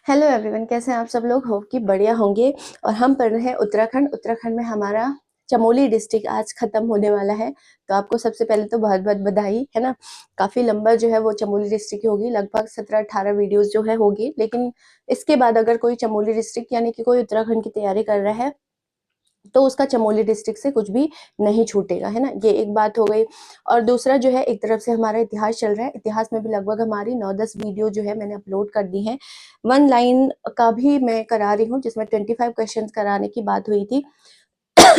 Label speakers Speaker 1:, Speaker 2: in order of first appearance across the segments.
Speaker 1: Hello everyone, कैसे हैं आप सब लोग? होप कि बढ़िया होंगे। और हम पढ़ रहे हैं उत्तराखंड। उत्तराखंड में हमारा चमोली डिस्ट्रिक्ट आज खत्म होने वाला है। तो आपको सबसे पहले तो बहुत बहुत बधाई, है ना। काफी लंबा जो है वो चमोली डिस्ट्रिक्ट की होगी, लगभग 17-18 वीडियोस जो है होगी। लेकिन इसके बाद अगर कोई चमोली डिस्ट्रिक्ट यानी कि कोई उत्तराखंड की तैयारी कर रहा है तो उसका चमोली डिस्ट्रिक्ट से कुछ भी नहीं छूटेगा, है ना। ये एक बात हो गई। और दूसरा जो है, एक तरफ से हमारा इतिहास चल रहा है। इतिहास में भी लगभग हमारी 9-10 वीडियो जो है मैंने अपलोड कर दी है। 1 लाइन का भी मैं करा रही हूँ, जिसमें 25 क्वेश्चन कराने की बात हुई थी।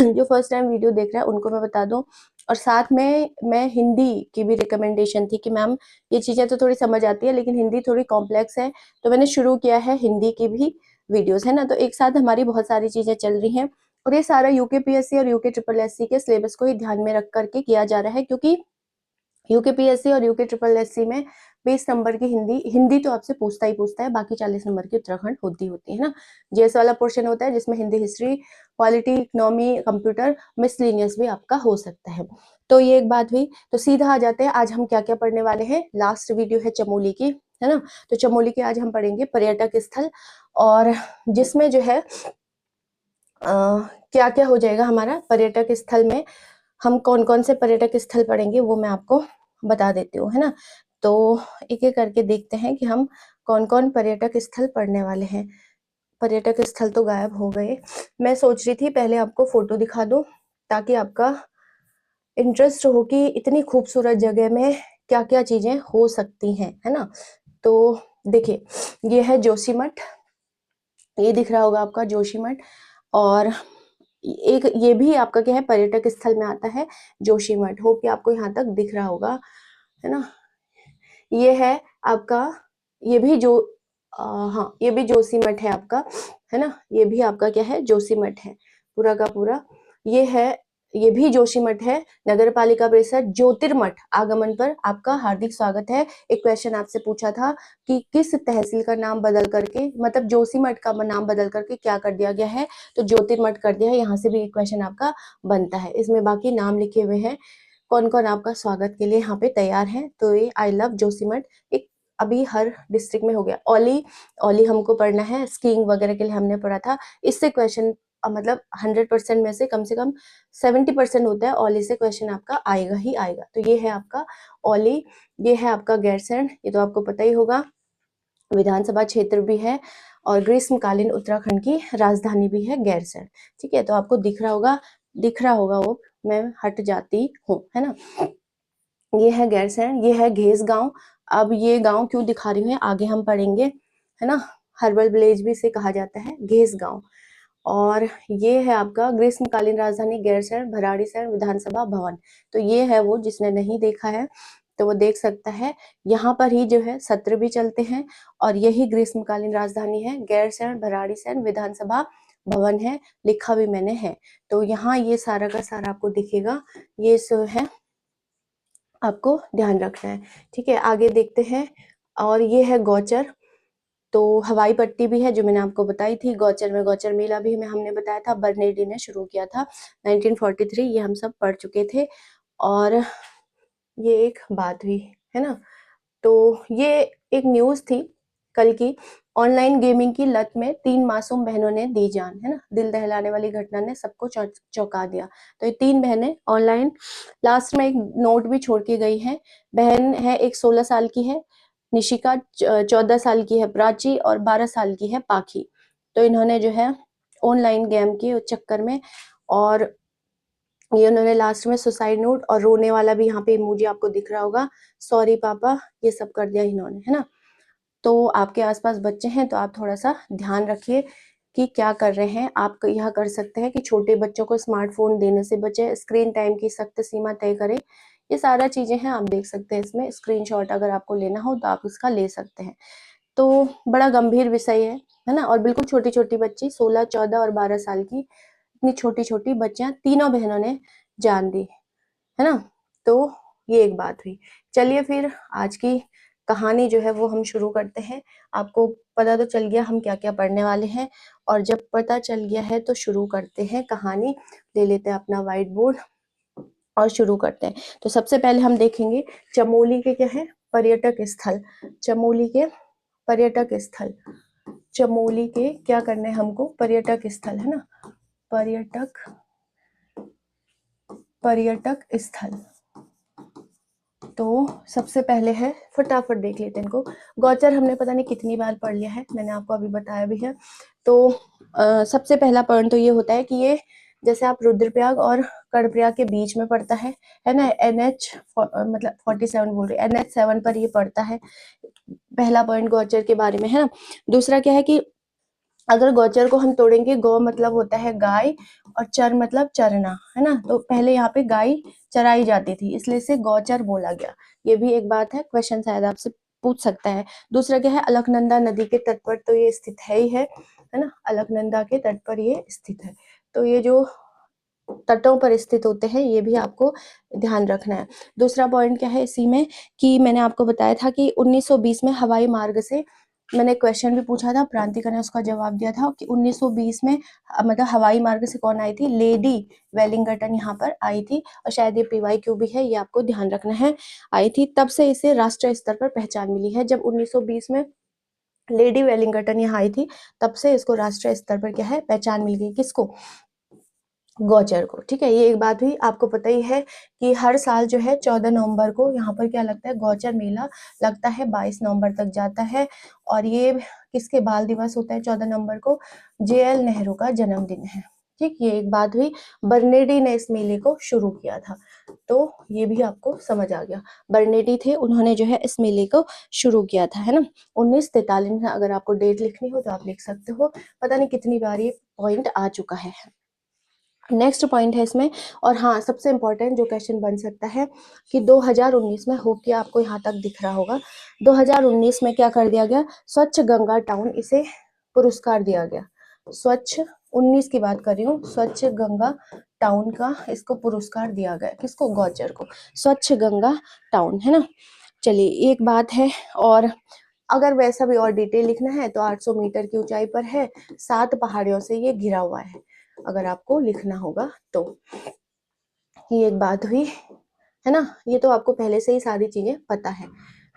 Speaker 1: जो फर्स्ट टाइम वीडियो देख रहा है उनको मैं बता दूं। और साथ में मैं हिंदी की भी रिकमेंडेशन थी कि मैम ये चीजें तो थोड़ी समझ आती है लेकिन हिंदी थोड़ी कॉम्प्लेक्स है, तो मैंने शुरू किया है हिंदी की भी वीडियोस, है ना। तो एक साथ हमारी बहुत सारी चीजें चल रही हैं। और ये सारा यूकेपीएससी और यूके ट्रिपल एससी के सिलेबस को ही ध्यान में रख करके किया जा रहा है, क्योंकि यूकेपीएससी और यूके ट्रिपल एससी में 20 नंबर की हिंदी हिंदी तो आपसे पूछता ही पूछता है, बाकी 40 नंबर की उत्तराखंड होती है ना। जेएस वाला पोर्शन होता है जिसमें Hindi, history, polity, economy, computer, miscellaneous भी आपका हो सकता है। तो ये एक बात हुई। तो सीधा आ जाते हैं आज हम क्या क्या पढ़ने वाले हैं। लास्ट वीडियो है चमोली की, है ना। तो चमोली के आज हम पढ़ेंगे पर्यटक स्थल, और जिसमें जो है क्या क्या हो जाएगा हमारा पर्यटक स्थल में। हम कौन कौन से पर्यटक स्थल पढ़ेंगे वो मैं आपको बता देती हूँ, है ना। तो एक एक करके देखते हैं कि हम कौन कौन पर्यटक स्थल पढ़ने वाले हैं। पर्यटक स्थल तो गायब हो गए। मैं सोच रही थी पहले आपको फोटो दिखा दूं ताकि आपका इंटरेस्ट हो कि इतनी खूबसूरत जगह में क्या क्या चीजें हो सकती हैं, है ना। तो देखिए, ये है जोशीमठ, ये दिख रहा होगा आपका जोशीमठ। और एक ये भी आपका क्या है, पर्यटक स्थल में आता है जोशीमठ। होप कि आपको यहाँ तक दिख रहा होगा, है ना। ये है आपका, ये भी जो हाँ, ये भी जोशीमठ है आपका, है ना। ये भी आपका क्या है, जोशीमठ है पूरा का पूरा। ये है, ये भी जोशीमठ है। नगर पालिका परिषद ज्योतिर्मठ आगमन पर आपका हार्दिक स्वागत है। एक क्वेश्चन आपसे पूछा था कि किस तहसील का नाम बदल करके, मतलब जोशीमठ का नाम बदल करके क्या कर दिया गया है, तो ज्योतिर्मठ कर दिया है। यहाँ से भी एक क्वेश्चन आपका बनता है। इसमें बाकी नाम लिखे हुए हैं कौन कौन आपका स्वागत के लिए यहाँ पे तैयार है। तो ये आई लव जोशीमठ एक अभी हर डिस्ट्रिक्ट में हो गया। ओली, ओली हमको पढ़ना है, स्कीइंग वगैरह के लिए हमने पढ़ा था। इससे क्वेश्चन मतलब 100% में से कम 70% होता है, ओली से क्वेश्चन आपका आएगा ही आएगा। तो ये है आपका ओली। ये है आपका गैरसैंण, ये तो आपको पता ही होगा, विधानसभा क्षेत्र भी है और ग्रीष्मकालीन उत्तराखंड की राजधानी भी है गैरसैंण। ठीक है, तो आपको दिख रहा होगा वो, मैं हट जाती हूँ, है ना। ये है गैरसैंण, ये है घेस गांव। अब ये गांव क्यों दिखा रही हूँ आगे हम पढ़ेंगे, है ना। हर्बल विलेज भी इसे कहा जाता है, घेस गांव। और ये है आपका ग्रीष्मकालीन राजधानी गैरसैंण भराड़ीसैंण विधानसभा भवन। तो ये है वो, जिसने नहीं देखा है तो वो देख सकता है। यहाँ पर ही जो है सत्र भी चलते हैं और यही ग्रीष्मकालीन राजधानी है। गैरसैंण भराड़ीसैंण विधानसभा भवन है, लिखा भी मैंने है। तो यहाँ ये सारा का सारा आपको दिखेगा, ये सब है, आपको ध्यान रखना है। ठीक है, आगे देखते हैं। और ये है गौचर, तो हवाई पट्टी भी है जो मैंने आपको बताई थी। गौचर में गौचर मेला भी हमने बताया था, बर्नेडी ने शुरू किया था 1943, ये हम सब पढ़ चुके थे। और ये एक बात हुई, है ना। तो ये एक न्यूज थी कल की, ऑनलाइन गेमिंग की लत में 3 मासूम बहनों ने दी जान, है ना। दिल दहलाने वाली घटना ने सबको चौंका दिया। तो ये 3 बहनें ऑनलाइन, लास्ट में एक नोट भी छोड़ के गई हैं। बहन है, एक 16 साल की है निशिका, 14 साल की है प्राची और 12 साल की है पाखी। तो इन्होंने जो है ऑनलाइन गेम के चक्कर में, और ये उन्होंने लास्ट में सुसाइड नोट और रोने वाला भी यहाँ पे इमोजी आपको दिख रहा होगा, सॉरी पापा, ये सब कर दिया इन्होंने, है ना। तो आपके आसपास बच्चे हैं तो आप थोड़ा सा ध्यान रखिए कि क्या कर रहे हैं। आप यह कर सकते हैं कि छोटे बच्चों को स्मार्टफोन देने से बचे, स्क्रीन टाइम की सख्त सीमा तय करें। ये सारा चीजें हैं, आप देख सकते हैं इसमें। स्क्रीनशॉट अगर आपको लेना हो तो आप इसका ले सकते हैं। तो बड़ा गंभीर विषय है ना। और बिल्कुल छोटी छोटी बच्ची 16, 14 और 12 साल की, इतनी छोटी छोटी बच्चियां, तीनों बहनों ने जान दी, है ना। तो ये एक बात हुई। चलिए फिर आज की कहानी जो है वो हम शुरू करते हैं। आपको पता तो चल गया हम क्या क्या पढ़ने वाले हैं, और जब पता चल गया है तो शुरू करते हैं कहानी। ले लेते हैं अपना व्हाइट बोर्ड और शुरू करते हैं। तो सबसे पहले हम देखेंगे चमोली के क्या है पर्यटक स्थल। चमोली के पर्यटक स्थल, चमोली के क्या करने हैं हमको, पर्यटक स्थल, है ना, पर्यटक स्थल। तो सबसे पहले है, फटाफट देख लेते हैं इनको। गौचर हमने पता नहीं कितनी बार पढ़ लिया है, मैंने आपको अभी बताया भी है। तो सबसे पहला पॉइंट तो ये होता है कि ये जैसे आप रुद्रप्रयाग और कर्णप्रयाग के बीच में पड़ता है ना, NH मतलब 47 बोल रहे, NH7 पर ये पड़ता है। पहला पॉइंट गौचर के बारे में, है ना। दूसरा क्या है कि अगर गौचर को हम तोड़ेंगे, गौ मतलब होता है गाय और चर मतलब चरना, है ना। तो पहले यहाँ पे गाय चराई जाती थी, इसलिए से गौचर बोला गया। ये भी एक बात है, क्वेश्चन शायद आपसे पूछ सकता है। दूसरा क्या है, अलकनंदा नदी के तट पर तो ये स्थित है ही है ना, अलकनंदा के तट पर ये स्थित है। तो ये जो तटों पर स्थित होते हैं ये भी आपको ध्यान रखना है। दूसरा पॉइंट क्या है इसी में कि मैंने आपको बताया था कि 1920 में हवाई मार्ग से, मैंने क्वेश्चन भी पूछा था, प्रांतिका ने उसका जवाब दिया था कि 1920 में मतलब हवाई मार्ग से कौन आई थी, लेडी वेलिंगटन यहाँ पर आई थी। और शायद ये PYQ भी है, ये आपको ध्यान रखना है, आई थी। तब से इसे राष्ट्रीय स्तर पर पहचान मिली है। जब 1920 में लेडी वेलिंगटन यहाँ आई थी, तब से इसको राष्ट्रीय स्तर पर क्या है, पहचान मिल गई। किसको, गौचर को। ठीक है, ये एक बात हुई। आपको पता ही है कि हर साल जो है 14 नवंबर को यहाँ पर क्या लगता है, गौचर मेला लगता है, 22 नवंबर तक जाता है। और ये किसके बाल दिवस होता है 14 नवंबर को, JL नेहरू का जन्मदिन है। ठीक, ये एक बात हुई। बर्नेडी ने इस मेले को शुरू किया था, तो ये भी आपको समझ आ गया। बर्नेडी थे, उन्होंने जो है इस मेले को शुरू किया था, है ना, 1943 में। अगर आपको डेट लिखनी हो तो आप लिख सकते हो, पता नहीं कितनी बार ये पॉइंट आ चुका है। नेक्स्ट पॉइंट है इसमें, और हाँ सबसे इम्पोर्टेंट जो क्वेश्चन बन सकता है कि 2019 में, होप कि आपको यहाँ तक दिख रहा होगा, 2019 में क्या कर दिया गया, स्वच्छ गंगा टाउन, इसे पुरस्कार दिया गया। स्वच्छ 19 की बात कर रही हूँ, स्वच्छ गंगा टाउन का इसको पुरस्कार दिया गया। किसको, गौचर को, स्वच्छ गंगा टाउन, है ना। चलिए एक बात है, और अगर वैसा भी और डिटेल लिखना है तो 800 मीटर की ऊंचाई पर है, 7 पहाड़ियों से ये घिरा हुआ है, अगर आपको लिखना होगा तो। ये एक बात हुई, है ना। ये तो आपको पहले से ही सारी चीजें पता है,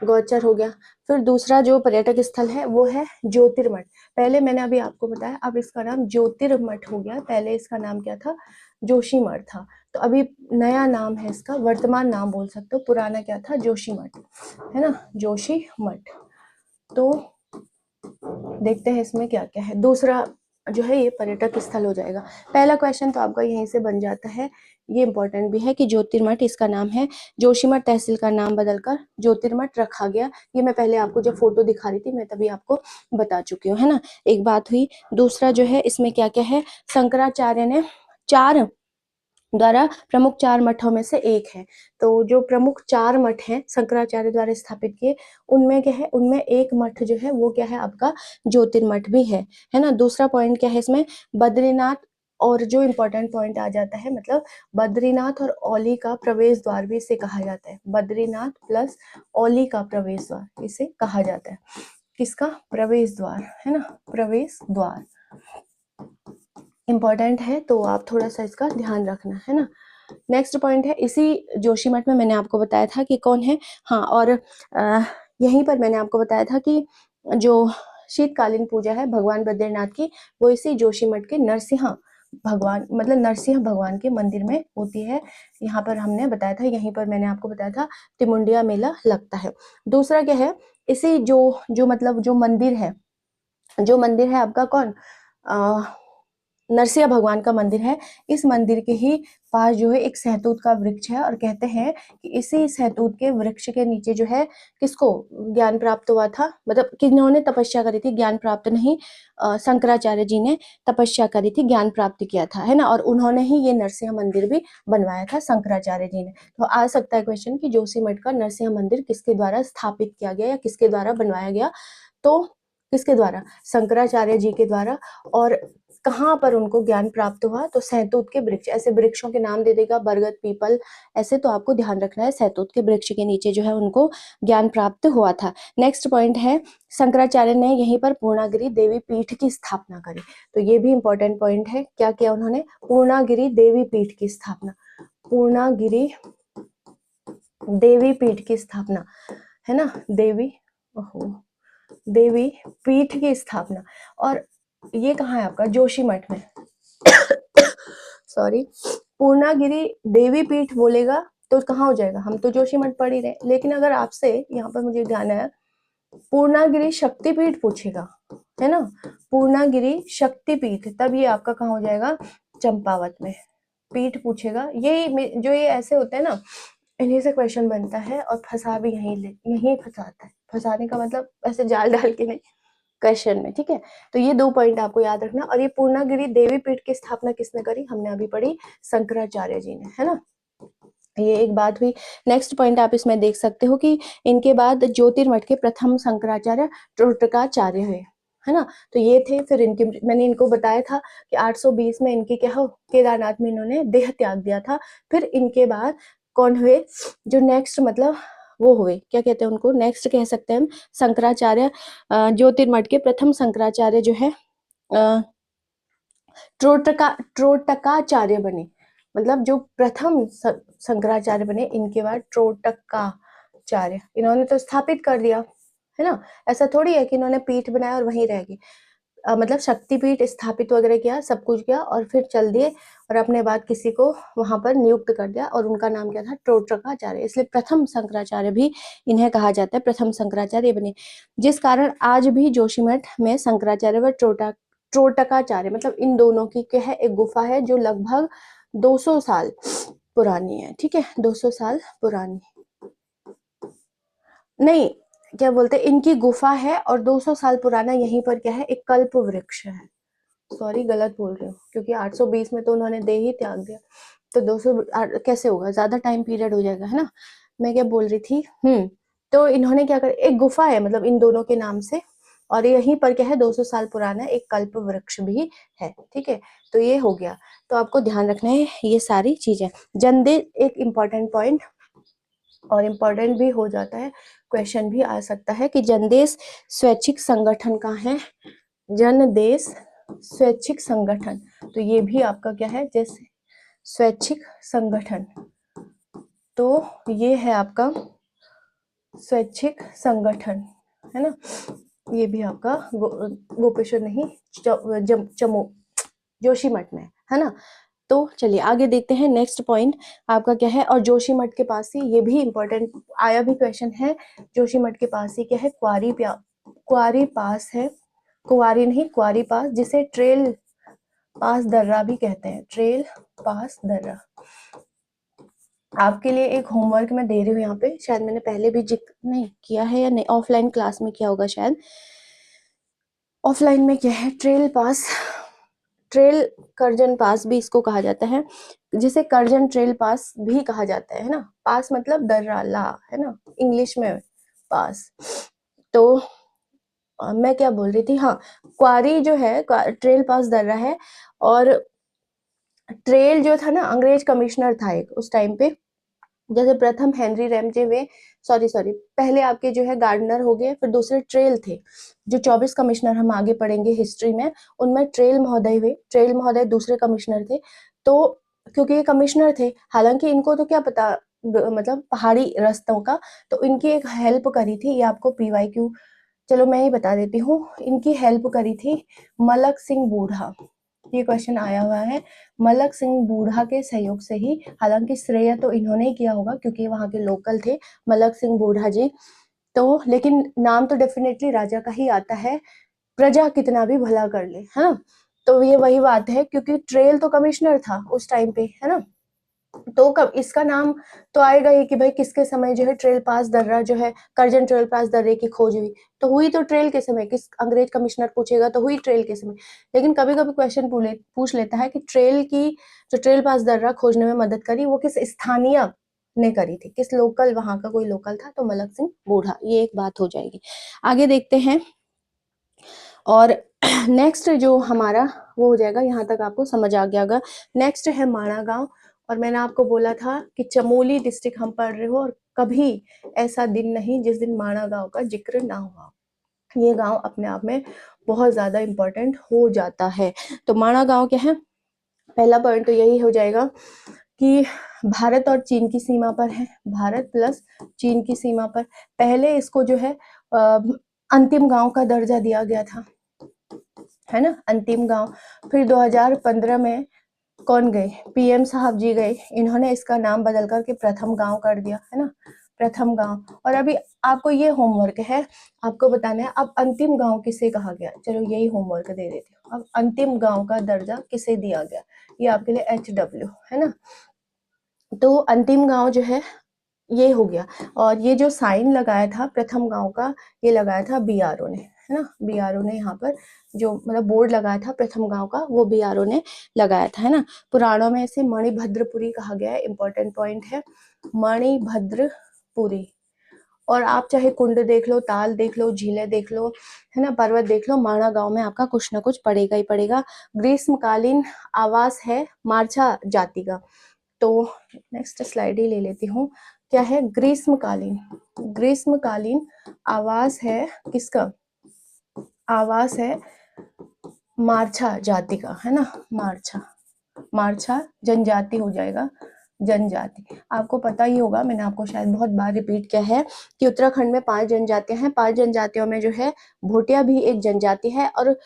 Speaker 1: गौचर हो गया। फिर दूसरा जो पर्यटक स्थल है वो है ज्योतिर्मठ। पहले मैंने अभी आपको बताया, अब इसका नाम ज्योतिर्मठ हो गया, पहले इसका नाम क्या था, जोशीमठ था। तो अभी नया नाम है इसका, वर्तमान नाम बोल सकते हो, पुराना क्या था, जोशीमठ, है ना, जोशीमठ। तो देखते हैं इसमें क्या क्या है। दूसरा जो है ये पर्यटक स्थल हो जाएगा। पहला क्वेश्चन तो आपका यहीं से बन जाता है, ये इंपॉर्टेंट भी है कि ज्योतिर्मठ इसका नाम है, जोशीमठ तहसील का नाम बदलकर ज्योतिर्मठ रखा गया। ये मैं पहले आपको जब फोटो दिखा रही थी मैं तभी आपको बता चुकी हूँ, है ना, एक बात हुई। दूसरा जो है इसमें क्या क्या है, शंकराचार्य ने 4 द्वारा प्रमुख 4 मठों में से एक है। तो जो प्रमुख 4 मठ हैं शंकराचार्य द्वारा स्थापित किए, उनमें क्या है, उनमें एक मठ जो है वो क्या है आपका, ज्योतिर्मठ भी है ना। दूसरा पॉइंट क्या है इसमें, बद्रीनाथ, और जो इम्पोर्टेंट पॉइंट आ जाता है, मतलब बद्रीनाथ और औली का प्रवेश द्वार भी इसे कहा जाता है, बद्रीनाथ प्लस औली का प्रवेश द्वार इसे कहा जाता है। किसका, प्रवेश द्वार, है ना, प्रवेश द्वार इम्पॉर्टेंट है, तो आप थोड़ा सा इसका ध्यान रखना, है ना। नेक्स्ट पॉइंट है, इसी जोशीमठ में मैंने आपको बताया था कि कौन है, हाँ, और यहीं पर मैंने आपको बताया था कि जो शीतकालीन पूजा है भगवान बद्रीनाथ की, वो इसी जोशीमठ के नरसिंह भगवान, मतलब नरसिंह भगवान के मंदिर में होती है। यहाँ पर हमने बताया था, यहीं पर मैंने आपको बताया था तिमुंडिया मेला लगता है। दूसरा क्या है, इसी जो मतलब जो मंदिर है आपका, कौन, नरसिंह भगवान का मंदिर है। इस मंदिर के ही पास जो है एक सहतूत का वृक्ष है, और कहते हैं कि इसी सहतूत के वृक्ष के नीचे जो है किसको ज्ञान प्राप्त हुआ था, मतलब किन्होंने तपस्या करी थी, ज्ञान प्राप्त नहीं, शंकराचार्य जी ने तपस्या करी थी, ज्ञान प्राप्त किया था, है ना। और उन्होंने ही ये नरसिंह मंदिर भी बनवाया था, शंकराचार्य जी ने। तो आ सकता है क्वेश्चन कि जोशीमठ का नरसिंह मंदिर किसके द्वारा स्थापित किया गया या किसके द्वारा बनवाया गया, तो किसके द्वारा, शंकराचार्य जी के द्वारा। और कहाँ पर उनको ज्ञान प्राप्त हुआ, तो सहतूत के वृक्ष, ऐसे वृक्षों के नाम दे देगा, बरगद, पीपल, ऐसे, तो आपको ध्यान रखना है, सहतूत के वृक्ष के नीचे जो है उनको ज्ञान प्राप्त हुआ था। नेक्स्ट पॉइंट है, शंकराचार्य ने यहीं पर पूर्णागिरि देवी पीठ की स्थापना करी। तो ये भी इंपॉर्टेंट पॉइंट है, क्या किया उन्होंने, पूर्णागिरि देवी पीठ की स्थापना, पूर्णागिरि देवी पीठ की स्थापना, है ना, देवी, ओहो देवी पीठ की स्थापना, और ये कहाँ है आपका, जोशीमठ में। सॉरी, पूर्णागिरि देवी पीठ बोलेगा तो कहाँ हो जाएगा, हम तो जोशीमठ पढ़ ही रहे, लेकिन अगर आपसे यहाँ पर मुझे ध्यान है पूर्णागिरि शक्तिपीठ पूछेगा, है ना, पूर्णागिरि शक्तिपीठ, तब ये आपका कहाँ हो जाएगा, चंपावत में। पीठ पूछेगा, ये जो ये ऐसे होते हैं ना, इन्हीं से क्वेश्चन बनता है, और फंसा भी यही फंसाता है, फंसाने का मतलब ऐसे जाल डाल के नहीं, क्वेश्चन में, ठीक है। तो ये 2 पॉइंट आपको याद रखना। और ये पूर्णागिरि देवी पीठ की स्थापना किसने करी, हमने अभी पढ़ी, शंकराचार्य जी ने, है ना। ये एक बात हुई। नेक्स्ट पॉइंट आप इसमें देख सकते हो कि इनके बाद ज्योतिर्मठ के प्रथम शंकराचार्य त्रोटकाचार्य हुए, है ना। तो ये थे, फिर इनके, मैंने इनको बताया था कि 820 में इनके क्या हो, केदारनाथ में इन्होंने देह त्याग दिया था। फिर इनके बाद कौन हुए, जो नेक्स्ट मतलब वो हुए, क्या कहते हैं उनको, नेक्स्ट कह सकते हैं हम, शंकराचार्य, ज्योतिर्मठ के प्रथम शंकराचार्य जो है त्रोटकाचार्य बने, मतलब जो प्रथम शंकराचार्य बने, इनके बाद त्रोटकाचार्य, इन्होंने तो स्थापित कर दिया, है ना। ऐसा थोड़ी है कि इन्होंने पीठ बनाया और वहीं रह गए, मतलब शक्तिपीठ स्थापित वगैरह किया, सब कुछ किया, और फिर चल दिए, और अपने बाद किसी को वहां पर नियुक्त कर दिया, और उनका नाम क्या था, त्रोटकाचार्य, इसलिए प्रथम शंकराचार्य भी इन्हें कहा जाता है, प्रथम शंकराचार्य बने। जिस कारण आज भी जोशीमठ में शंकराचार्य व त्रोटकाचार्य, मतलब इन दोनों की क्या है, एक गुफा है जो लगभग 200 साल पुरानी है, ठीक है, 200 साल पुरानी, नहीं, क्या बोलते हैं, इनकी गुफा है और 200 साल पुराना यहीं पर क्या है, एक कल्प वृक्ष है। सॉरी, गलत बोल रही हूँ, क्योंकि 820 में तो उन्होंने दे ही त्याग दिया, तो 200 कैसे होगा, ज्यादा टाइम पीरियड हो जाएगा, है ना। मैं क्या बोल रही थी, तो इन्होंने क्या कर, एक गुफा है मतलब इन दोनों के नाम से, और यहीं पर क्या है, 200 साल पुराना एक कल्प वृक्ष भी है, ठीक है। तो ये हो गया, तो आपको ध्यान रखना है ये सारी चीजें। जनदे एक इम्पॉर्टेंट पॉइंट, और इम्पॉर्टेंट भी हो जाता है, क्वेश्चन भी आ सकता है कि जनदेश स्वैच्छिक संगठन कहाँ है, जनदेश स्वैच्छिक संगठन, तो ये भी आपका क्या है, जैसे स्वैच्छिक संगठन, तो ये है आपका स्वैच्छिक संगठन, है ना। ये भी आपका गोपेश्वर नहीं, चमो जोशीमठ में, है ना। तो चलिए आगे देखते हैं, नेक्स्ट पॉइंट आपका क्या है, और जोशीमठ के पास ही, ये भी इंपॉर्टेंट आया भी क्वेश्चन है, जोशीमठ के पास ही क्या है, क्वारी पास है, कुंवारी नहीं, क्वारी पास, जिसे ट्रेल पास दर्रा भी कहते हैं, ट्रेल पास दर्रा। आपके लिए एक होमवर्क मैं दे रही हूँ यहाँ पे, शायद मैंने पहले भी जिक्र नहीं किया है या नहीं, ऑफलाइन क्लास में किया होगा शायद। ऑफलाइन में क्या है, ट्रेल पास, ट्रेल कर्जन पास भी इसको कहा जाता है, जिसे कर्जन ट्रेल पास भी कहा जाता है ना। पास मतलब दर्रा, ला, है ना, इंग्लिश में पास। तो मैं क्या बोल रही थी, हाँ, क्वारी जो है, ट्रेल पास दर्रा है, और ट्रेल जो था ना, अंग्रेज कमिश्नर था एक उस टाइम पे, जैसे प्रथम हेनरी रैमजे वे, सॉरी पहले आपके जो है गार्डनर हो गए, फिर दूसरे ट्रेल थे, जो 24 कमिश्नर हम आगे पढ़ेंगे हिस्ट्री में, उनमें ट्रेल महोदय हुए, ट्रेल महोदय दूसरे कमिश्नर थे। तो क्योंकि ये कमिश्नर थे, हालांकि इनको तो क्या पता मतलब पहाड़ी रास्तों का, तो इनकी एक हेल्प करी थी, ये आपको PYQ, चलो मैं ही बता देती हूँ, इनकी हेल्प करी थी मलक सिंह बूढ़ा, ये क्वेश्चन आया हुआ है, मलक सिंह बूढ़ा के सहयोग से ही, हालांकि श्रेय तो इन्होंने ही किया होगा क्योंकि वहां के लोकल थे मलक सिंह बूढ़ा जी, तो लेकिन नाम तो डेफिनेटली राजा का ही आता है, प्रजा कितना भी भला कर ले, है ना। तो ये वही बात है, क्योंकि ट्रेल तो कमिश्नर था उस टाइम पे, है ना, तो कब इसका नाम तो आएगा ही कि भाई किसके समय जो है ट्रेल पास दर्रा जो है, कर्जन ट्रेल पास दर्रे की खोज हुई, तो हुई तो ट्रेल के समय, किस अंग्रेज कमिश्नर पूछेगा तो हुई ट्रेल के समय। लेकिन कभी कभी क्वेश्चन पूछ लेता है कि ट्रेल की, जो ट्रेल पास दर्रा खोजने में मदद करी, वो किस स्थानीय ने करी थी, किस लोकल, वहां का कोई लोकल था, तो मलक सिंह बूढ़ा, ये एक बात हो जाएगी। आगे देखते हैं, और नेक्स्ट जो हमारा वो हो जाएगा, यहाँ तक आपको समझ आ गया होगा। नेक्स्ट है माणा गांव, और मैंने आपको बोला था कि चमोली डिस्ट्रिक्ट हम पढ़ रहे हो, और कभी ऐसा दिन नहीं जिस दिन माणा गांव का जिक्र ना हुआ, ये गांव अपने आप में बहुत ज्यादा इंपॉर्टेंट हो जाता है। तो माणा गांव क्या है, पहला पॉइंट तो यही हो जाएगा कि भारत और चीन की सीमा पर है, भारत प्लस चीन की सीमा पर, पहले इसको जो है अंतिम गांव का दर्जा दिया गया था, है ना, अंतिम गांव। फिर 2015 में कौन गए, पीएम साहब जी गए, इन्होंने इसका नाम बदल करके प्रथम गांव कर दिया, है ना, प्रथम गांव। और अभी आपको ये होमवर्क है, आपको बताना है अब अंतिम गांव किसे कहा गया। चलो यही होमवर्क दे देती हूँ। अब अंतिम गांव का दर्जा किसे दिया गया, ये आपके लिए HW, है ना। तो अंतिम गांव जो है ये हो गया। और ये जो साइन लगाया था प्रथम गांव का, ये लगाया था BRO ने, है ना, BRO ने यहाँ पर जो मतलब बोर्ड लगाया था प्रथम गांव का, वो BRO ने लगाया था, है ना। पुराणों में इसे मणिभद्रपुरी कहा गया है, इंपॉर्टेंट पॉइंट है, मणिभद्रपुरी। और आप चाहे कुंड देख लो, ताल देख लो, झीलें देख लो, है ना, पर्वत देख लो, माणा गांव में आपका कुछ ना कुछ पड़ेगा ही पड़ेगा। ग्रीष्मकालीन आवास है मारछा जाति का। तो नेक्स्ट स्लाइड ही ले लेती हूँ। क्या है, ग्रीष्मकालीन, ग्रीष्मकालीन आवास है किसका, आवास है मारछा जाति का, है ना, मारछा, मारछा जनजाति हो जाएगा, जनजाति। आपको पता ही होगा, मैंने आपको शायद बहुत बार रिपीट किया है कि उत्तराखंड में 5 जनजातियां हैं। 5 जनजातियों में जो है भोटिया भी एक जनजाति है, और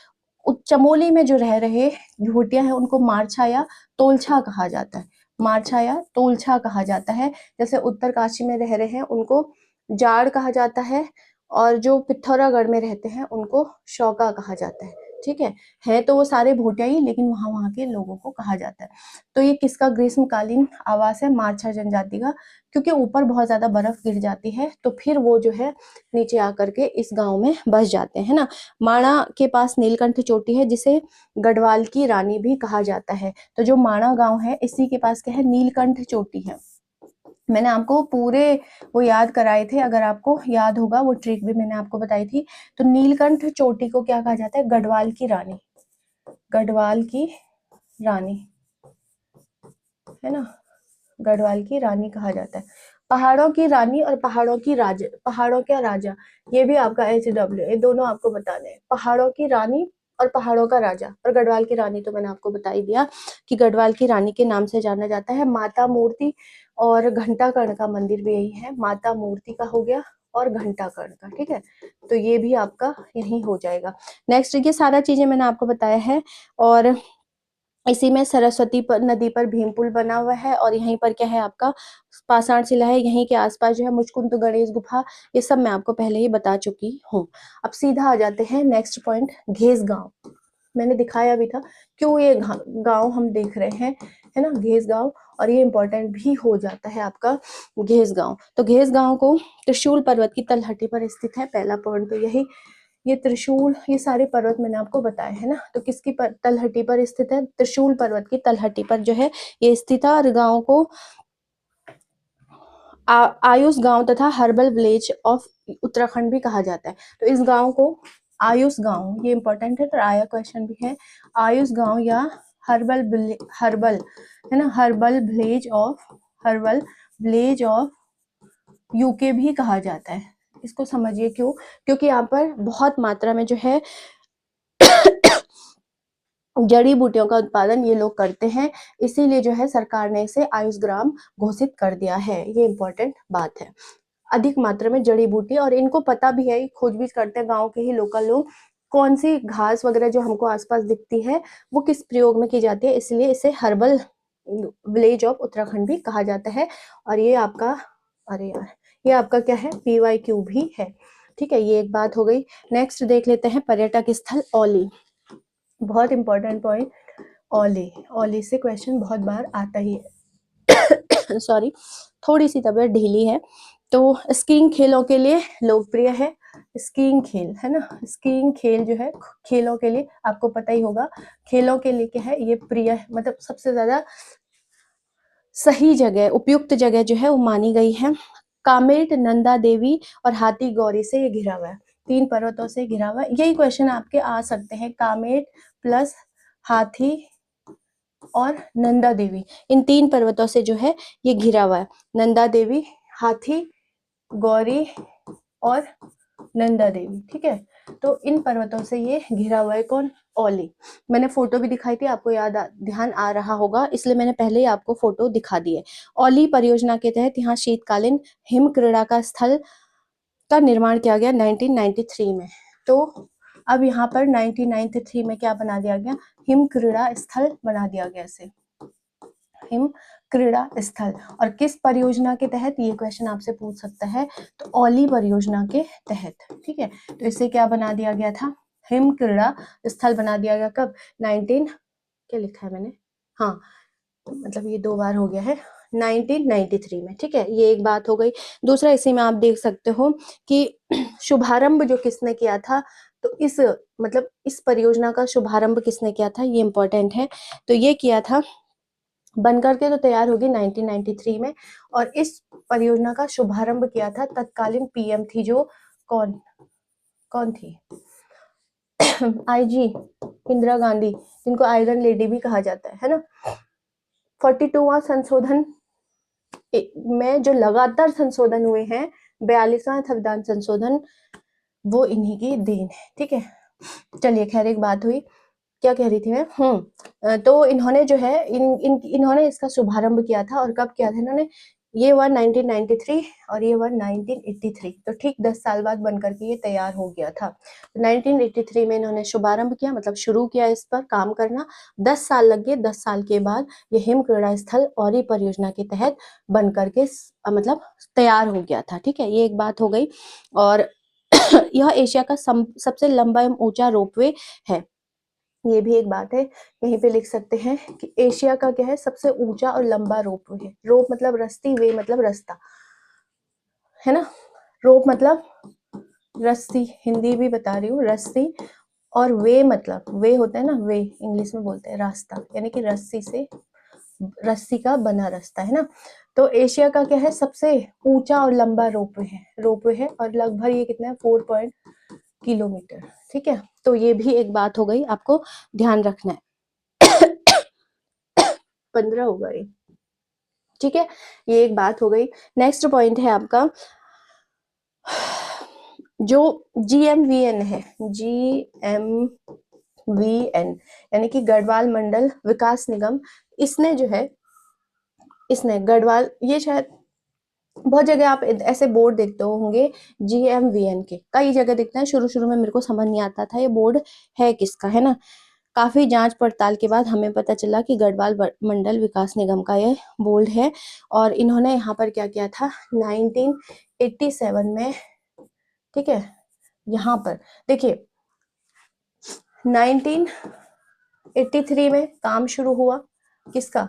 Speaker 1: चमोली में जो रह रहे भोटिया है उनको मारछा या तोलछा कहा जाता है, मारछा या तोलछा कहा जाता है। जैसे उत्तरकाशी में रह रहे हैं उनको जाड़ कहा जाता है, और जो पिथौरागढ़ में रहते हैं उनको शौका कहा जाता ठीक है तो वो सारे भोटिया ही, लेकिन वहां के लोगों को कहा जाता है। तो ये किसका ग्रीष्मकालीन आवास है, मारछा जनजाति का, क्योंकि ऊपर बहुत ज्यादा बर्फ गिर जाती है तो फिर वो जो है नीचे आकर के इस गांव में बस जाते हैं ना। माणा के पास नीलकंठ चोटी है, जिसे गढ़वाल की रानी भी कहा जाता है। तो जो माणा गांव है इसी के पास क्या है, नीलकंठ चोटी है। मैंने आपको पूरे वो याद कराए थे, अगर आपको याद होगा वो ट्रिक भी मैंने आपको बताई थी। तो नीलकंठ चोटी को क्या कहा जाता है, गढ़वाल की रानी, गढ़वाल की रानी, है ना, गढ़वाल की रानी कहा जाता है। पहाड़ों की रानी और पहाड़ों की राजा, पहाड़ों का राजा, ये भी आपका HW, ये दोनों आपको बताने हैं। पहाड़ों की रानी और पहाड़ों का राजा। और गढ़वाल की रानी तो मैंने आपको बता ही दिया कि गढ़वाल की रानी के नाम से जाना जाता है। माता मूर्ति और घंटाकर्ण का मंदिर भी यही है, माता मूर्ति का हो गया और घंटाकर्ण का, ठीक है। तो ये भी आपका यही हो जाएगा। नेक्स्ट, ये सारा चीजें मैंने आपको बताया है। और इसी में सरस्वती नदी पर भीम पुल बना हुआ है, और यहीं पर क्या है आपका पाषाण शिला है। यहीं के आसपास जो है मुचकुंद गणेश गुफा, ये सब मैं आपको पहले ही बता चुकी हूँ। अब सीधा आ जाते हैं नेक्स्ट पॉइंट, घेस गांव। मैंने दिखाया भी था क्यों ये गांव हम देख रहे हैं, है ना, घेस गांव। और ये इंपॉर्टेंट भी हो जाता है आपका घेस गांव। तो घेस गांव को त्रिशूल पर्वत की तलहटी पर स्थित है, पहला पॉइंट तो यही। ये त्रिशूल, ये सारे पर्वत मैंने आपको बताए हैं ना। तो किसकी तलहटी पर स्थित है, त्रिशूल पर्वत की तलहटी पर जो है ये स्थित है। और गांव को आयुष गांव तथा हर्बल विलेज ऑफ उत्तराखंड भी कहा जाता है। तो इस गांव को आयुष गांव, ये इंपॉर्टेंट है, तो आया क्वेश्चन भी है, आयुष गांव या हर्बल, है ना, हर्बल विलेज ऑफ यूके भी कहा जाता है। इसको समझिए क्यों, क्योंकि यहाँ पर बहुत मात्रा में जो है जड़ी बूटियों का उत्पादन ये लोग करते हैं, इसीलिए जो है सरकार ने इसे आयुष ग्राम घोषित कर दिया है। ये इंपॉर्टेंट बात है, अधिक मात्रा में जड़ी बूटी। और इनको पता भी है, खोज भी करते हैं गांव के ही लोकल लोग, कौन सी घास वगैरह जो हमको आसपास दिखती है वो किस प्रयोग में की जाती है, इसलिए इसे हर्बल विलेज ऑफ उत्तराखंड भी कहा जाता है। और ये आपका, अरे यार, ये आपका क्या है, PYQ भी है, ठीक है। ये एक बात हो गई। नेक्स्ट देख लेते हैं पर्यटक स्थल औली, बहुत इंपॉर्टेंट पॉइंट। औली, औली से क्वेश्चन बहुत बार आता ही है सॉरी, थोड़ी सी तबीयत ढीली है। तो स्कीइंग खेलों के लिए लोकप्रिय है, स्कीइंग खेल, है ना, स्कीइंग खेल जो है खेलों के लिए, आपको पता ही होगा, खेलों के लिए क्या है ये प्रिय है, मतलब सबसे ज्यादा सही जगह, उपयुक्त जगह जो है वो मानी गई है। कामेट, नंदा देवी और हाथी गौरी से ये घिरा हुआ है, 3 पर्वतों से घिरा हुआ है। यही क्वेश्चन आपके आ सकते हैं, कामेट प्लस हाथी और नंदा देवी, इन 3 पर्वतों से जो है ये घिरा हुआ है। नंदा देवी, हाथी, गौरी और नंदा देवी, ठीक है। तो इन पर्वतों से ये घिरा हुआ है कौन, औली। मैंने फोटो भी दिखाई थी, आपको ध्यान आ रहा होगा, इसलिए मैंने पहले ही आपको फोटो दिखा दी है। औली परियोजना के तहत यहाँ शीतकालीन हिम क्रीड़ा का स्थल का निर्माण किया गया 1993 में। तो अब यहाँ पर 1993 में क्या बना दिया गया, हिम क्रीड़ा स्थल बना दिया गया इसे, हिम क्रीड़ा स्थल। और किस परियोजना के तहत, ये क्वेश्चन आपसे पूछ सकता है, तो ओली परियोजना के तहत, ठीक है। तो इसे क्या बना दिया गया था, हिम क्रीड़ा स्थल बना दिया गया कब, 19, क्या लिखा है मैंने, हाँ मतलब ये 2 बार हो गया है, 1993 में, ठीक है। ये एक बात हो गई। दूसरा, इसी में आप देख सकते हो कि शुभारंभ जो किसने किया था, तो इस मतलब इस परियोजना का शुभारंभ किसने किया था, ये इंपॉर्टेंट है। तो ये किया था, बन करके तो तैयार होगी 1993 में, और इस परियोजना का शुभारंभ किया था तत्कालीन पीएम थी, जो कौन कौन थी, आईजी इंदिरा गांधी, जिनको आयरन लेडी भी कहा जाता है ना। 42वां संशोधन में जो लगातार संशोधन हुए हैं, 42वां संविधान संशोधन, वो इन्हीं की देन है, ठीक है। चलिए खैर, एक बात हुई, क्या कह रही थी मैं, तो इन्होंने जो है इन्होंने इसका शुभारंभ किया था, और कब किया था इन्होंने, ये हुआ 1993 और ये हुआ 1983, तो ठीक 10 साल बाद बनकर के ये तैयार हो गया था। 1983 में इन्होंने शुभारंभ किया, मतलब शुरू किया इस पर काम करना, 10 साल लग गए, 10 साल के बाद ये हिम क्रीड़ा स्थल औरी परियोजना के तहत बन करके मतलब तैयार हो गया था, ठीक है। ये एक बात हो गई। और यह एशिया का सबसे लंबा एवं ऊंचा रोपवे है, ये भी एक बात है, यहीं पे लिख सकते हैं कि एशिया का क्या है, सबसे ऊंचा और लंबा रोपवे है। रोप मतलब रस्सी, वे मतलब रास्ता, है ना। रोप मतलब रस्सी, हिंदी भी बता रही हूँ, रस्सी, और वे मतलब, वे होता है ना, वे इंग्लिश में बोलते हैं रास्ता, यानी कि रस्सी से, रस्सी का बना रास्ता, है ना। तो एशिया का क्या है, सबसे ऊंचा और लंबा रोपवे है, और लगभग ये कितना है, 4 किलोमीटर, ठीक है। तो ये भी एक बात हो गई, आपको ध्यान रखना है। 15 हो गए, ठीक है, ये एक बात हो गई। नेक्स्ट पॉइंट है आपका, जो GMVN है, GMVN यानी कि गढ़वाल मंडल विकास निगम, इसने जो है, इसने गढ़वाल, ये शायद बहुत जगह आप ऐसे बोर्ड देखते होंगे GMVN के, कई जगह दिखते हैं। शुरू शुरू में मेरे को समझ नहीं आता था ये बोर्ड है किसका, है ना। काफी जांच पड़ताल के बाद हमें पता चला कि गढ़वाल मंडल विकास निगम का ये बोर्ड है, और इन्होंने यहाँ पर क्या किया था, 1987 में, ठीक है। यहाँ पर देखिए, 1983 में काम शुरू हुआ किसका,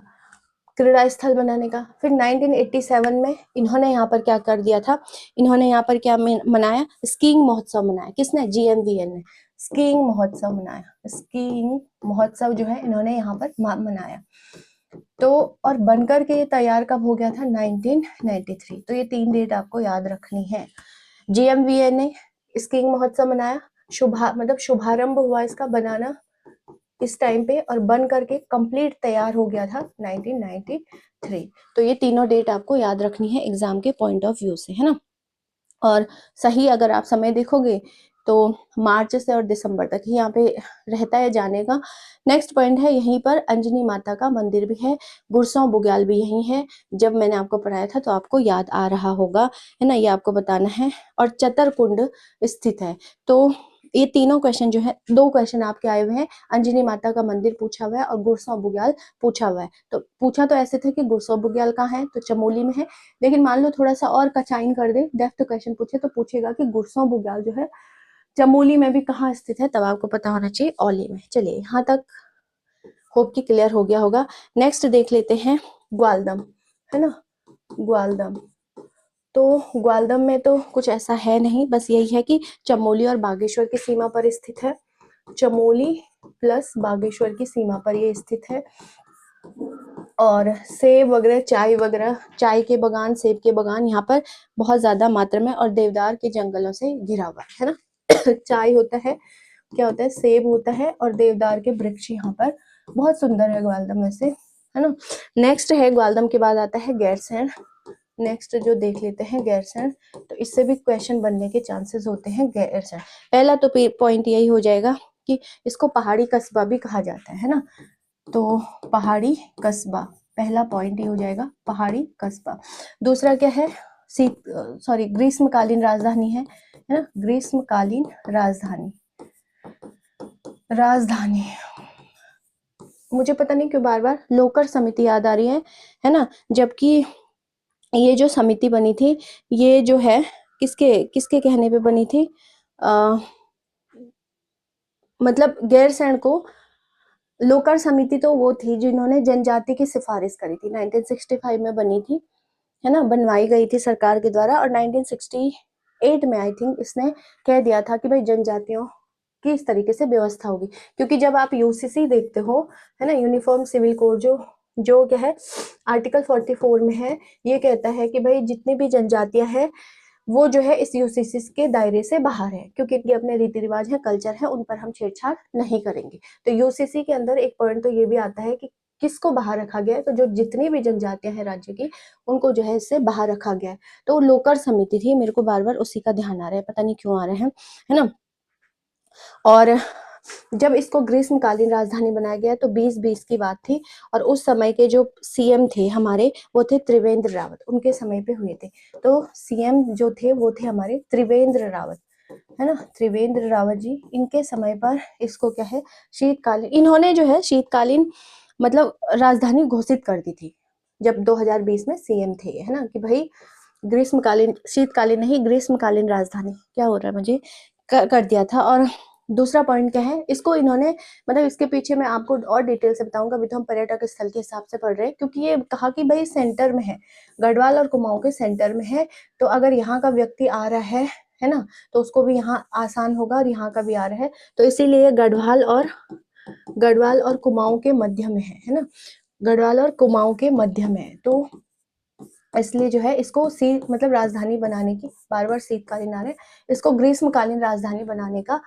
Speaker 1: क्रीड़ा स्थल बनाने का। फिर 1987 में इन्होंने यहाँ पर क्या कर दिया था, इन्होंने यहाँ पर क्या मनाया, स्कीइंग महोत्सव मनाया, किसने, GMVN ने स्कीइंग महोत्सव मनाया, स्कीइंग महोत्सव जो है इन्होंने यहाँ पर मनाया। तो और बनकर के तैयार कब हो गया था, 1993। तो ये 3 डेट आपको याद रखनी है। GMVN ने स्कीइंग महोत्सव मनाया, शुभारंभ हुआ इसका बनाना इस टाइम पे, और बन करके कंप्लीट तैयार हो गया था 1993। तो ये तीनों डेट आपको याद रखनी है एग्जाम के पॉइंट ऑफ व्यू से, है ना। और सही अगर आप समय देखोगे तो मार्च से और दिसंबर तक ही यहाँ पे रहता है जाने का। नेक्स्ट पॉइंट है, यहीं पर अंजनी माता का मंदिर भी है, गुरसों बुग्याल भी यहीं है। जब मैंने आपको पढ़ाया था तो आपको याद आ रहा होगा, है ना, ये आपको बताना है। और चतरकुंड स्थित है। तो ये तीनों क्वेश्चन जो है, 2 क्वेश्चन आपके आए हुए हैं, अंजनी माता का मंदिर पूछा हुआ है और गुरसों बुग्याल पूछा हुआ है। तो पूछा तो ऐसे थे कि गुरसों बुग्याल कहाँ है, तो चमोली में है। लेकिन मान लो थोड़ा सा और कचाइन कर दे, डेप्थ क्वेश्चन पूछे तो पूछेगा कि गुरसों बुग्याल जो है चमोली में भी कहाँ स्थित है, तब आपको पता होना चाहिए औली में। चलिए यहाँ तक होप कि क्लियर हो गया होगा। नेक्स्ट देख लेते हैं ग्वालदम, है ना, ग्वालदम। तो ग्वालदम में तो कुछ ऐसा है नहीं, बस यही है कि चमोली और बागेश्वर की सीमा पर स्थित है, चमोली प्लस बागेश्वर की सीमा पर ये स्थित है। और सेब वगैरह, चाय वगैरह, चाय के बगान, सेब के बगान यहाँ पर बहुत ज्यादा मात्रा में, और देवदार के जंगलों से घिरा हुआ है ना। चाय होता है, क्या होता है, सेब होता है, और देवदार के वृक्ष यहाँ पर बहुत सुंदर है ग्वालदम में से, है ना। नेक्स्ट है, ग्वालदम के बाद आता है गैरसैंण। नेक्स्ट जो देख लेते हैं गैरसैंण, तो इससे भी क्वेश्चन बनने के चांसेस होते हैं। गैरसैंण पहला तो पॉइंट यही हो जाएगा कि इसको पहाड़ी कस्बा भी कहा जाता है ना। तो पहाड़ी कस्बा, पहला पॉइंट ये हो जाएगा, पहाड़ी कस्बा। दूसरा क्या है, ग्रीष्मकालीन राजधानी है ना, ग्रीष्मकालीन राजधानी। मुझे पता नहीं क्यों बार बार लोकर समिति याद आ रही है ना, जबकि ये जो समिति बनी थी ये जो है किसके किसके कहने पे बनी थी, मतलब गैरसैंण को, लोकर समिति तो वो थी जिन्होंने जनजाति की सिफारिश करी थी, 1965 में बनी थी, है ना, बनवाई गई थी सरकार के द्वारा, और 1968 में आई थिंक इसने कह दिया था कि भाई जनजातियों की इस तरीके से व्यवस्था होगी। क्योंकि जब आप यूसीसी देखते हो, है ना, यूनिफॉर्म सिविल कोड जो क्या है आर्टिकल 44 में है, ये कहता है कि भाई जितनी भी जनजातियां हैं वो जो है इस यूसीसी के दायरे से बाहर है, क्योंकि इनके अपने रीति रिवाज है, कल्चर है, उन पर हम छेड़छाड़ नहीं करेंगे। तो यूसीसी के अंदर एक पॉइंट तो ये भी आता है कि किसको बाहर रखा गया है, तो जो जितनी भी जनजातियां हैं राज्य की उनको जो है इससे बाहर रखा गया है। तो लोकर समिति थी, मेरे को बार बार उसी का ध्यान आ रहा है, पता नहीं क्यों आ रहा है ना। और जब इसको ग्रीष्मकालीन राजधानी बनाया गया तो 2020 की बात थी, और उस समय के जो सीएम थे हमारे वो थे त्रिवेंद्र रावत, उनके समय पे हुए थे। तो सीएम जो थे वो थे हमारे त्रिवेंद्र रावत, है ना, त्रिवेंद्र रावत जी। इनके समय पर इसको क्या है शीतकालीन, इन्होंने जो है शीतकालीन मतलब राजधानी घोषित कर दी थी जब 2020 में सीएम थे, है ना, कि भाई ग्रीष्मकालीन, शीतकालीन नहीं, ग्रीष्मकालीन राजधानी क्या हो रहा है मुझे कर दिया था। और दूसरा पॉइंट क्या है, इसको इन्होंने मतलब इसके पीछे मैं आपको और डिटेल से बताऊंगा, अभी तो हम पर्यटक स्थल के हिसाब से पढ़ रहे हैं, क्योंकि ये कहा कि भाई सेंटर में है, गढ़वाल और कुमाऊं के सेंटर में है, तो अगर यहाँ का व्यक्ति आ रहा है ना, तो उसको भी यहाँ आसान होगा, और यहाँ का भी आ रहा है, तो इसीलिए गढ़वाल और कुमाऊं के मध्य में है ना, गढ़वाल और कुमाऊं के मध्य में है, तो इसलिए जो है इसको मतलब राजधानी बनाने की, बार बार शीतकालीन आ रहे, इसको ग्रीष्मकालीन राजधानी बनाने का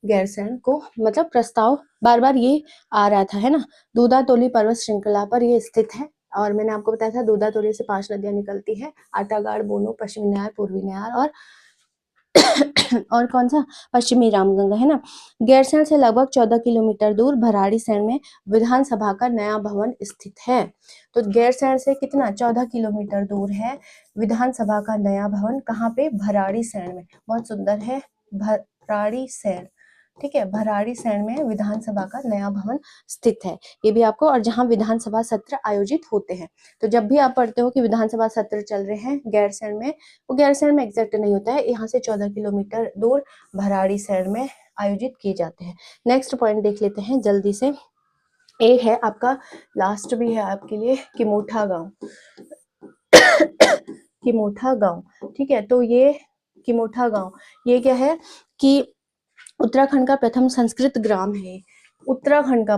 Speaker 1: गैरसैंण को मतलब प्रस्ताव बार बार ये आ रहा था, है ना। दूधातोली पर्वत श्रृंखला पर ये स्थित है, और मैंने आपको बताया था दूधातोली से 5 नदियां निकलती है, आटागाड़, बोनो, पश्चिमी नयार, पूर्वी नयार और कौन सा पश्चिमी रामगंगा, है ना। गैरसैंण से लगभग 14 किलोमीटर दूर भराड़ीसैंण में विधानसभा का नया भवन स्थित है। तो गैरसैंण से कितना 14 किलोमीटर दूर है विधानसभा का नया भवन, कहाँ पे, भराड़ीसैंण में। बहुत सुंदर है भराड़ीसैंण, ठीक है, भराड़ीसैंण में विधानसभा का नया भवन स्थित है, ये भी आपको, और जहां विधानसभा सत्र आयोजित होते हैं। तो जब भी आप पढ़ते हो कि विधानसभा सत्र चल रहे हैं गैरसैंण में, वो गैरसैंण में एग्जैक्ट नहीं होता है, यहाँ से 14 किलोमीटर दूर भराड़ीसैंण में आयोजित किए जाते हैं। नेक्स्ट पॉइंट देख लेते हैं जल्दी से, एक है आपका, लास्ट भी है आपके लिए, किमोठा गांव। किमोठा गांव, ठीक है, तो ये किमोठा गांव ये क्या है कि उत्तराखंड का प्रथम संस्कृत ग्राम है, उत्तराखंड का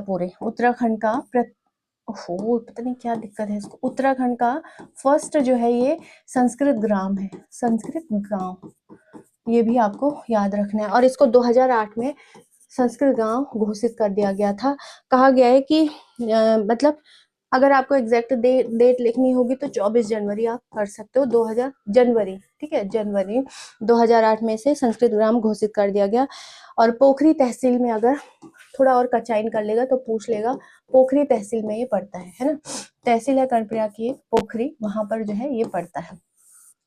Speaker 1: पता नहीं क्या दिक्कत है इसको, उत्तराखंड का फर्स्ट जो है ये संस्कृत ग्राम है, संस्कृत गांव, ये भी आपको याद रखना है। और इसको 2008 में संस्कृत गांव घोषित कर दिया गया था। कहा गया है कि मतलब अगर आपको एग्जैक्ट डेट लिखनी होगी तो 24 जनवरी आप कर सकते हो, 2000 जनवरी, ठीक है, जनवरी 2008 में से संस्कृत ग्राम घोषित कर दिया गया। और पोखरी तहसील में, अगर थोड़ा और कचाइन कर लेगा तो पूछ लेगा, पोखरी तहसील में ये पड़ता है ना, तहसील है कर्णप्रयाग की पोखरी, वहां पर जो है ये पड़ता है।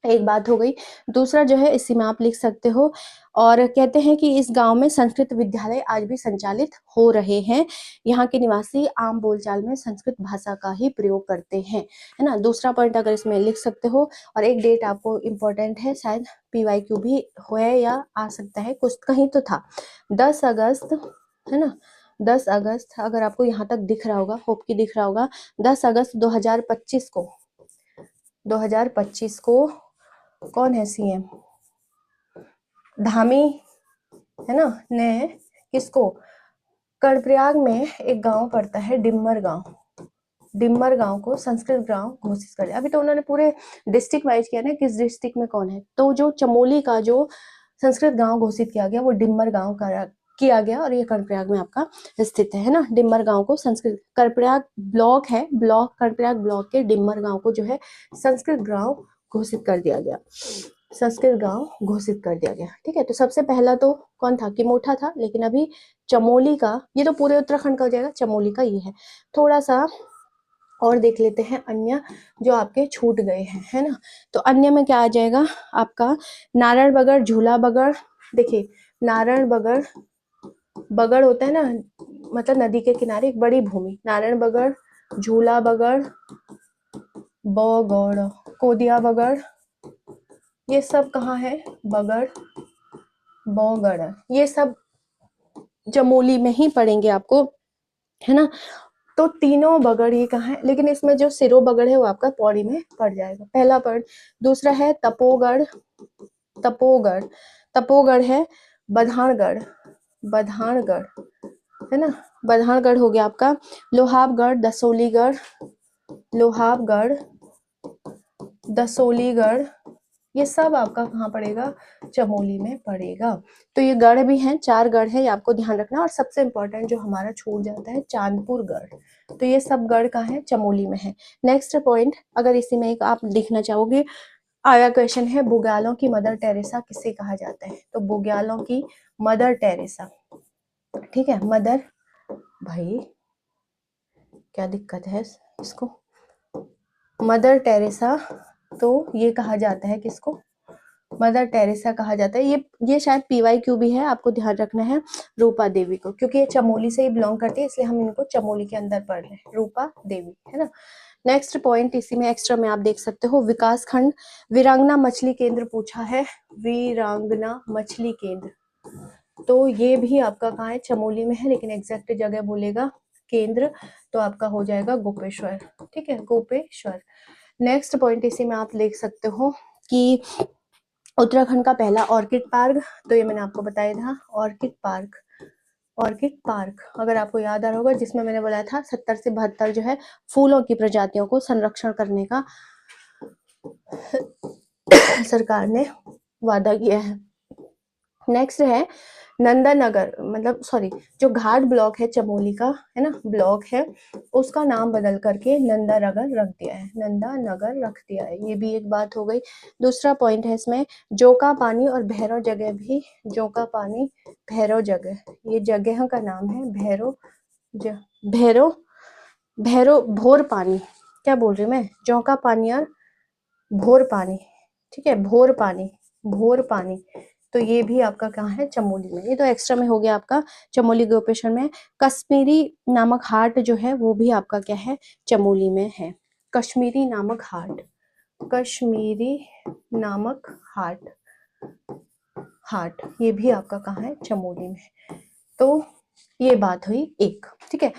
Speaker 1: एक बात हो गई। दूसरा जो है इसी में आप लिख सकते हो, और कहते हैं कि इस गांव में संस्कृत विद्यालय आज भी संचालित हो रहे हैं, यहाँ के निवासी आम बोलचाल में संस्कृत भाषा का ही प्रयोग करते हैं, है ना। दूसरा पॉइंट अगर इसमें लिख सकते हो, और एक डेट आपको इम्पोर्टेंट है, शायद PYQ भी है या आ सकता है, कुछ कहीं तो था, 10 अगस्त, है ना, 10 अगस्त, अगर आपको यहाँ तक दिख रहा होगा, होप की दिख रहा होगा, 10 अगस्त 2025 को कौन है सीएम, धामी, है ना, ने किसको, कर्णप्रयाग में एक गांव पड़ता है डिम्मर गांव को संस्कृत गांव घोषित कर दिया। अभी तो उन्होंने पूरे डिस्ट्रिक्ट वाइज किया ना, किस डिस्ट्रिक्ट में कौन है, तो जो चमोली का जो संस्कृत गांव घोषित किया गया वो डिम्मर गांव किया गया, और ये कर्णप्रयाग में आपका स्थित है ना। डिम्मर गांव को संस्कृत, कर्णप्रयाग ब्लॉक है, कर्णप्रयाग ब्लॉक के डिम्मर गांव को जो है संस्कृत गांव घोषित कर दिया गया, संस्कृत गांव घोषित कर दिया गया, ठीक है। तो सबसे पहला तो कौन था, किमोठा था, लेकिन अभी चमोली का, ये तो पूरे उत्तराखंड का हो जाएगा, चमोली का ये है। थोड़ा सा और देख लेते हैं अन्य जो आपके छूट गए हैं, है ना। तो अन्य में क्या आ जाएगा आपका, नारायण बगड़, झूला बगड़। देखिए नारायण बगड़, बगड़ होता है ना मतलब नदी के किनारे एक बड़ी भूमि, नारायण बगड़, झूला बगड़, बगड़, कोदिया बगड़, ये सब कहाँ है, बगड़, बगड़, ये सब चमोली में ही पड़ेंगे आपको, है ना। तो तीनों बगड़ ये कहाँ है, लेकिन इसमें जो सिरो बगड़ है वो आपका पौड़ी में पड़ जाएगा, पहला पॉइंट। दूसरा है तपोगढ़, तपोगढ़, तपोगढ़ है बधानगढ़, बधानगढ़, है ना, बधानगढ़ हो गया आपका। लोहाबगढ़, दसोलीगढ़, लोहाबगढ़, दसोलीगढ़, ये सब आपका कहाँ पड़ेगा, चमोली में पड़ेगा। तो ये गढ़ भी हैं, 4 गढ़ है, ये आपको ध्यान रखना। और सबसे इंपॉर्टेंट जो हमारा छूट जाता है चांदपुर गढ़, तो ये सब गढ़ कहाँ है, चमोली में है। नेक्स्ट पॉइंट, अगर इसी में एक आप देखना चाहोगे, आया क्वेश्चन है, बुग्यालों की मदर टेरेसा किसे कहा जाता है, तो बुग्यालों की मदर टेरेसा, ठीक है, मदर, भाई क्या दिक्कत है इसको, मदर टेरेसा, तो ये कहा जाता है किसको, मदर टेरेसा कहा जाता है। ये शायद PYQ भी है, आपको ध्यान रखना है, रूपा देवी को, क्योंकि ये चमोली से ही बिलोंग करती है, इसलिए हम इनको चमोली के अंदर पढ़ रहे हैं, रूपा देवी, है ना। नेक्स्ट पॉइंट इसी में एक्स्ट्रा में आप देख सकते हो, विकास खंड वीरांगना मछली केंद्र पूछा है, वीरांगना मछली केंद्र, तो ये भी आपका कहाँ है, चमोली में है, लेकिन एग्जैक्ट जगह बोलेगा केंद्र, तो आपका हो जाएगा गोपेश्वर, ठीक है, गोपेश्वर। नेक्स्ट पॉइंट इसी में आप देख सकते हो कि उत्तराखंड का पहला ऑर्किड पार्क, तो ये मैंने आपको बताया था, ऑर्किड पार्क, ऑर्किड पार्क अगर आपको याद आ रहा होगा, जिसमें मैंने बोला था 70 से 72 जो है फूलों की प्रजातियों को संरक्षण करने का सरकार ने वादा किया है। नेक्स्ट है नंदानगर, मतलब सॉरी, जो घाट ब्लॉक है चमोली का, है ना, ब्लॉक है, उसका नाम बदल करके नंदानगर रख दिया है, नंदानगर रख दिया है, ये भी एक बात हो गई। दूसरा पॉइंट है इसमें, जोका पानी और भैरव जगह भी, जोका पानी भैरव जगह, ये जगह का नाम है भैरव, भैरव, भैरव भोर पानी, क्या बोल रही हूँ मैं, जोका पानी और भोर पानी, ठीक है, भोर पानी, भोर पानी, तो ये भी आपका कहाँ है, चमोली में। ये तो एक्स्ट्रा में हो गया आपका चमोली गोपेश्वर में। कश्मीरी नामक हाट जो है वो भी आपका क्या है, चमोली में है, कश्मीरी नामक हाट, कश्मीरी नामक हाट, हाट, ये भी आपका कहाँ है, चमोली में। तो ये बात हुई एक, ठीक है।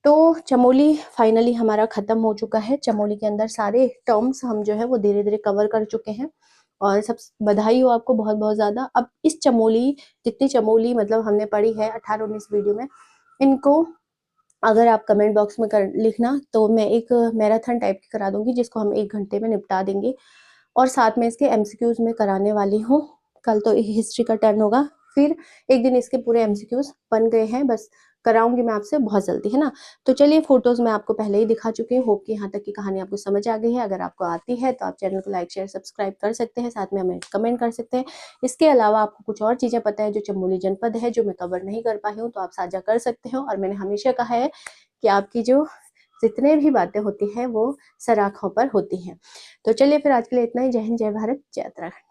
Speaker 1: तो चमोली फाइनली हमारा खत्म हो चुका है, चमोली के अंदर सारे टर्म्स हम जो है वो धीरे धीरे कवर कर चुके हैं, और सब बधाई हो आपको बहुत बहुत ज्यादा। अब इस चमोली, जितनी चमोली मतलब हमने पढ़ी है 18-19 वीडियो में, इनको अगर आप कमेंट बॉक्स में लिखना, तो मैं एक मैराथन टाइप की करा दूंगी, जिसको हम 1 घंटे में निपटा देंगे, और साथ में इसके MCQs में कराने वाली हूँ। कल तो हिस्ट्री का टर्न होगा, फिर एक दिन इसके पूरे MCQs बन गए हैं, बस कराऊंगी मैं आपसे बहुत जल्दी, है ना। तो चलिए, फोटोज मैं आपको पहले ही दिखा चुकी हूँ, होप कि यहाँ तक की कहानी आपको समझ आ गई है। अगर आपको आती है तो आप चैनल को लाइक शेयर सब्सक्राइब कर सकते हैं, साथ में हमें कमेंट कर सकते हैं। इसके अलावा आपको कुछ और चीजें पता है जो चमोली जनपद है, जो मैं कवर नहीं कर पाई हूँ, तो आप साझा कर सकते हो। और मैंने हमेशा कहा है कि आपकी जो जितने भी बातें होती हैं वो सराखों पर होती हैं। तो चलिए फिर आज के लिए इतना ही। जय हिंद, जय भारत, जय उत्तराखंड।